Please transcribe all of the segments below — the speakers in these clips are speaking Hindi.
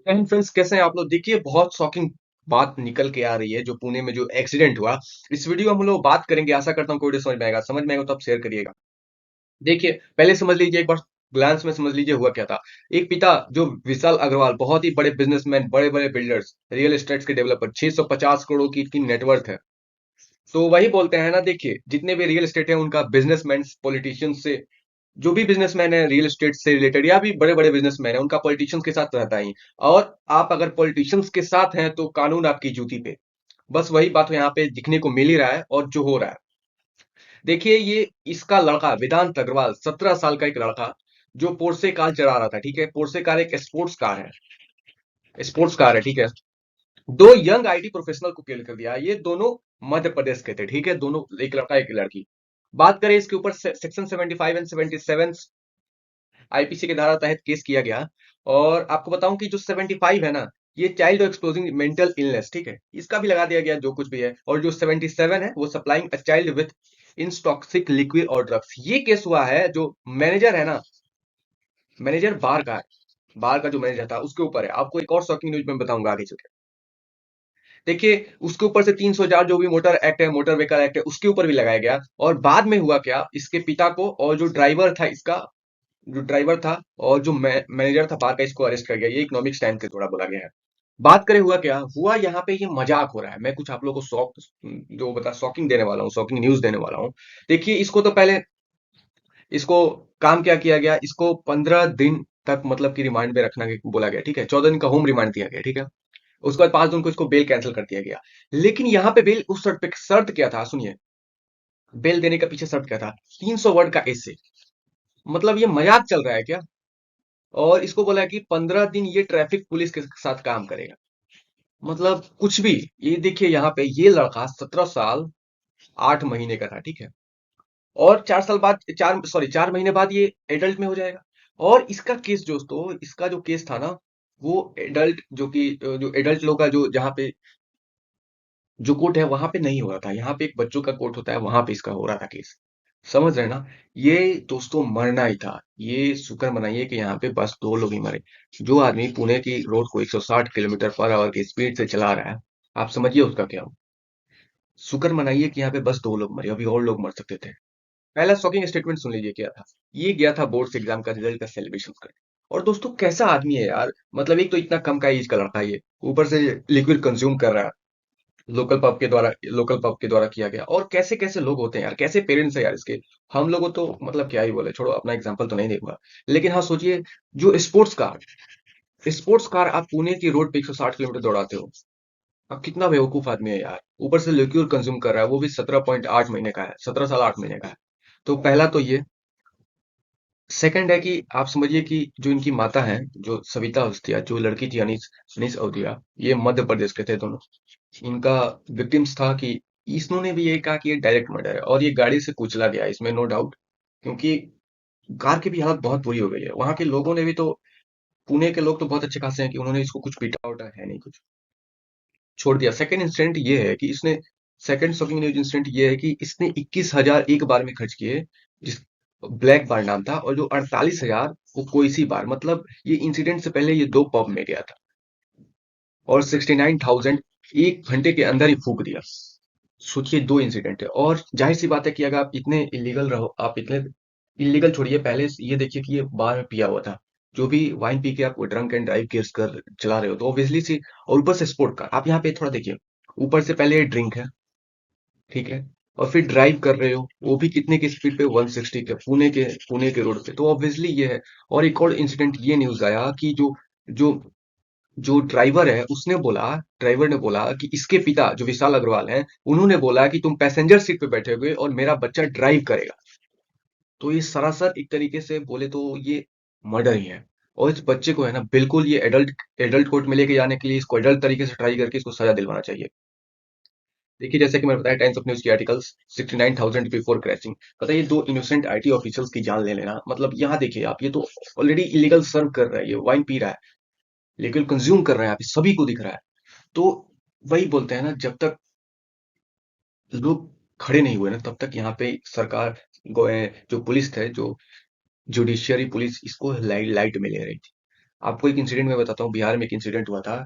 फ्रेंड्स, कैसे हैं आप लोग? देखिए, बहुत शॉकिंग बात निकल के आ रही है जो पुणे में जो एक्सीडेंट हुआ। इस वीडियो में हम लोग बात करेंगे। आशा करता हूँ कोई समझ में आएगा तो आप शेयर करिएगा। देखिए, पहले समझ लीजिए, एक बार ग्लांस में समझ लीजिए हुआ क्या था। एक पिता जो विशाल अग्रवाल, बहुत ही बड़े बिजनेसमैन, बड़े बड़े बिल्डर्स, रियल एस्टेट के डेवलपर, 650 करोड़ की इनकी नेटवर्थ है। तो वही बोलते हैं ना, देखिए जितने भी रियल एस्टेट है उनका बिजनेसमैन, पॉलिटिशियंस से, जो भी बिजनेसमैन है रियल एस्टेट से रिलेटेड या भी बड़े बड़े बिजनेसमैन है, उनका पॉलिटिशियंस के साथ रहता ही। और आप अगर पॉलिटिशियंस के साथ हैं तो कानून आपकी जूती पे। बस वही बात यहाँ पे दिखने को मिल ही रहा है और जो हो रहा है। देखिए, ये इसका लड़का वेदांत अग्रवाल, 17 साल का एक लड़का, जो पोर्से कार चला रहा था। ठीक है, पोर्से कार एक स्पोर्ट्स कार है। ठीक है, दो यंग आईटी प्रोफेशनल को किल कर दिया। ये दोनों मध्य प्रदेश के थे। ठीक है, दोनों, एक लड़का एक लड़की। बात करें इसके ऊपर, सेक्शन 75 एंड 77 आईपीसी के धारा तहत केस किया गया। और आपको बताऊं कि जो 75 है ना, ये चाइल्ड एक्सपोजिंग मेंटल इलनेस, ठीक है, इसका भी लगा दिया गया जो कुछ भी है। और जो 77 है वो supplying a child with in toxic liquid और ड्रग्स। ये केस हुआ है जो मैनेजर है ना, मैनेजर बार का है, बार का जो मैनेजर था उसके ऊपर है। आपको एक और शॉकिंग न्यूज में बताऊंगा आगे चल के। देखिए, उसके ऊपर से 304 जो भी मोटर एक्ट है, मोटर व्हीकल एक्ट है, उसके ऊपर भी लगाया गया। और बाद में हुआ क्या, इसके पिता को और जो ड्राइवर था इसका, जो ड्राइवर था और जो मैनेजर था बार का, इसको अरेस्ट कर गया। ये इकोनॉमिक टाइम्स के थोड़ा बोला गया है। बात करें हुआ क्या हुआ यहाँ पे, ये मजाक हो रहा है। मैं कुछ आप लोगों को जो बता शॉकिंग देने वाला हूँ, शॉकिंग न्यूज देने वाला हूँ। देखिए, इसको तो पहले, इसको काम क्या किया गया, इसको 15 दिन तक मतलब कि रिमांड में रखना बोला गया। ठीक है, 14 दिन का होम रिमांड दिया गया। ठीक है, उसके बाद 5 दिन को इसको बेल कैंसिल कर दिया गया। लेकिन यहाँ पे बेल, उस शर्त पे, शर्त क्या था सुनिए, बेल देने का पीछे शर्त क्या था, 300 वर्ड का एसे। मतलब ये मजाक चल रहा है क्या? और इसको बोला है कि 15 दिन ये ट्रैफिक पुलिस के साथ काम करेगा। मतलब कुछ भी। ये देखिए, यहाँ पे ये लड़का 17 साल 8 महीने का था। ठीक है, और 4 साल बाद, 4 महीने बाद ये एडल्ट में हो जाएगा। और इसका केस, दोस्तों, इसका जो केस था ना, वो एडल्ट, जो एडल्ट लोग का जो, जहाँ पे जो कोर्ट है वहां पे नहीं हो रहा था। यहाँ पे एक बच्चों का कोर्ट होता है, वहां पे इसका हो रहा था केस। समझ रहे हैं ना? ये, दोस्तों, मरना ही था। ये शुक्र मनाइए कि यहाँ पे बस 2 लोग ही मरे। जो आदमी पुणे की रोड को 160 किलोमीटर पर आवर की स्पीड से चला रहा है, आप समझिए उसका क्या हो। शुक्र मनाइए कि यहाँ पे बस 2 लोग मरे, अभी और लोग मर सकते थे। पहला शॉकिंग स्टेटमेंट सुन लीजिए क्या था। ये गया था बोर्ड से एग्जाम का रिजल्ट का सेलिब्रेशन करने। और दोस्तों, कैसा आदमी है यार। मतलब एक तो इतना कम का एज का लड़का है ये, ऊपर से लिक्विड कंज्यूम कर रहा है, लोकल पब के द्वारा किया गया। और कैसे कैसे लोग होते हैं यार, कैसे पेरेंट्स है यार इसके। हम लोगों तो मतलब क्या ही बोले, छोड़ो, अपना एग्जांपल तो नहीं देखूंगा। लेकिन हाँ, सोचिए, जो स्पोर्ट्स कार आप पुणे की रोड पे 160 किलोमीटर दौड़ाते हो। अब कितना बेवकूफ आदमी है यार, ऊपर से लिक्विड कंज्यूम कर रहा है, वो भी 17.8 महीने का है, 17 साल 8 महीने का है। तो पहला तो ये। सेकंड है कि आप समझिए कि जो इनकी माता है, जो सविता अवस्थिया, जो लड़की थी अनीस अनीस अवस्थिया, ये मध्य प्रदेश के थे दोनों। इनका विक्टिम्स था कि इन्होंने भी ये कहा कि ये डायरेक्ट मर्डर है और ये गाड़ी से कुचला गया, इसमें नो डाउट। क्योंकि कार की भी हालत बहुत बुरी हो गई है। वहां के लोगों ने भी तो, पुणे के लोग तो बहुत अच्छे खासे हैं कि उन्होंने इसको कुछ पीटा उटा है नहीं, कुछ छोड़ दिया। सेकंड इंसिडेंट ये है कि इसने, सेकंड शॉकिंग न्यूज इंसिडेंट ये है कि इसने 21,000 एक बार में खर्च किए, जिस ब्लैक बार नाम था। और जो 48,000 वो कोई सी बार, मतलब ये इंसिडेंट से पहले ये 2 पब में गया था। और 69,000 1 घंटे के अंदर ही फूक दिया। सोचिए, 2 इंसिडेंट है। और जाहिर सी बात है कि अगर आप इतने इलीगल रहो, आप इतने इलीगल छोड़िए, पहले ये देखिए कि ये बार में पिया हुआ था। जो भी वाइन पी के आप ड्रंक एंड ड्राइव केस कर चला रहे हो तो ऑब्वियसली सी। और ऊपर से स्पोर्ट कार, आप यहाँ पे थोड़ा देखिए, ऊपर से पहले ड्रिंक है, ठीक है, और फिर ड्राइव कर रहे हो, वो भी कितने की स्पीड पे, 160 के, पुणे के रोड पे, तो ऑब्वियसली ये है। और एक और इंसिडेंट ये न्यूज आया कि जो जो ड्राइवर ने बोला कि इसके पिता जो विशाल अग्रवाल हैं, उन्होंने बोला कि तुम पैसेंजर सीट पे बैठे हुए और मेरा बच्चा ड्राइव करेगा। तो ये सरासर एक तरीके से बोले तो ये मर्डर ही है। और इस बच्चे को है ना, बिल्कुल ये एडल्ट एडल्ट कोर्ट में लेके जाने के लिए इसको एडल्ट तरीके से ट्राई करके इसको सजा दिलवाना चाहिए। देखिए, जैसे कि मैंने बताया, टाइम्स ऑफ न्यूज की आर्टिकल्स, 69,000 बिफोर क्रैशिंग। बताइए, 2 इनोसेंट आईटी ऑफिशियल्स की जान ले लेना। मतलब यहाँ देखिए आप, ये तो ऑलरेडी इलीगल सर्व कर रहा है, ये वाइन पी रहा है, लीगल कंज्यूम कर रहा है, आप सभी को दिख रहा है। तो वही बोलते हैं ना, जब तक लोग खड़े नहीं हुए ना, तब तक यहाँ पे सरकार, जो पुलिस थे, जो जुडिशियरी पुलिस, इसको लाइट लाइट में ले रही थी। आपको एक इंसिडेंट मैं बताता हूँ, बिहार में एक इंसिडेंट हुआ था।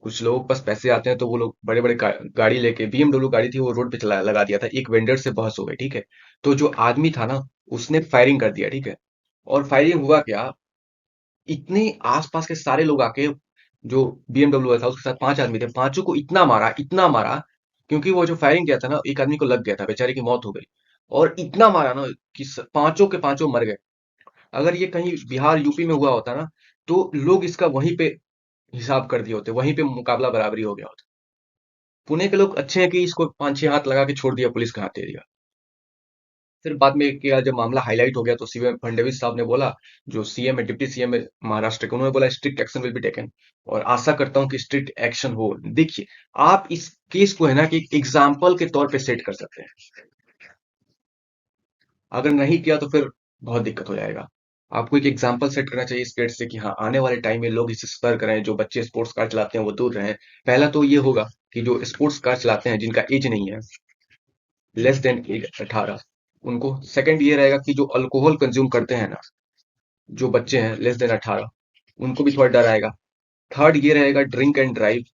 कुछ लोगों के पास पैसे आते हैं तो वो लोग बड़े बड़े गाड़ी लेके, बीएमडब्ल्यू गाड़ी थी, वो रोड पे चला लगा दिया था, एक वेंडर से बहस हो गई, ठीक है। तो जो आदमी था ना, उसने फायरिंग कर दिया, ठीक है। और फायरिंग हुआ क्या, इतने आसपास के सारे लोग आके, जो बीएमडब्ल्यू था उसके साथ 5 आदमी थे, पांचों को इतना मारा, क्योंकि वो जो फायरिंग किया था ना, एक आदमी को लग गया था, बेचारे की मौत हो गई। और इतना मारा ना कि पांचों के पांचों मर गए। अगर ये कहीं बिहार यूपी में हुआ होता ना, तो लोग इसका वहीं पे हिसाब कर दिए होते, वहीं पे मुकाबला बराबरी हो गया होता। पुणे के लोग अच्छे हैं कि इसको 5-6 हाथ लगा के छोड़ दिया, पुलिस का हाथ दे दिया। फिर बाद में क्या, जब मामला हाईलाइट हो गया तो सीएम फडणवीस साहब ने बोला, जो सीएम है, डिप्टी सीएम है महाराष्ट्र के, उन्होंने बोला strict action will be taken. और आशा करता हूँ कि स्ट्रिक्ट एक्शन हो। देखिए, आप इस केस को है ना कि एग्जाम्पल के तौर पे सेट कर सकते हैं। अगर नहीं किया तो फिर बहुत दिक्कत हो जाएगा। आपको एक एग्जाम्पल सेट करना चाहिए इस केस से कि हाँ, आने वाले टाइम में लोग इसे सतर्क रहें, जो बच्चे स्पोर्ट्स कार चलाते हैं वो दूर रहें। पहला तो ये होगा कि जो स्पोर्ट्स कार चलाते हैं जिनका एज नहीं है, लेस देन एज 18, उनको। सेकंड ये रहेगा कि जो अल्कोहल कंज्यूम करते हैं ना, जो बच्चे हैं लेस देन 18, उनको भी थोड़ा डर आएगा। थर्ड ये रहेगा ड्रिंक एंड ड्राइव।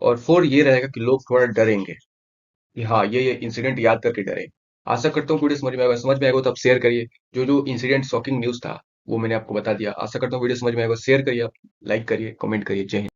और फोर्थ ये रहेगा कि लोग थोड़ा डरेंगे कि हाँ, ये इंसिडेंट याद करके डरे। आशा करता हूँ वीडियो समझ में आएगा तो आप शेयर करिए। जो जो इंसिडेंट शॉकिंग न्यूज था वो मैंने आपको बता दिया। आशा करता हूँ वीडियो समझ में आएगा, शेयर करिए आप, लाइक करिए, कमेंट करिए। जय हिंद।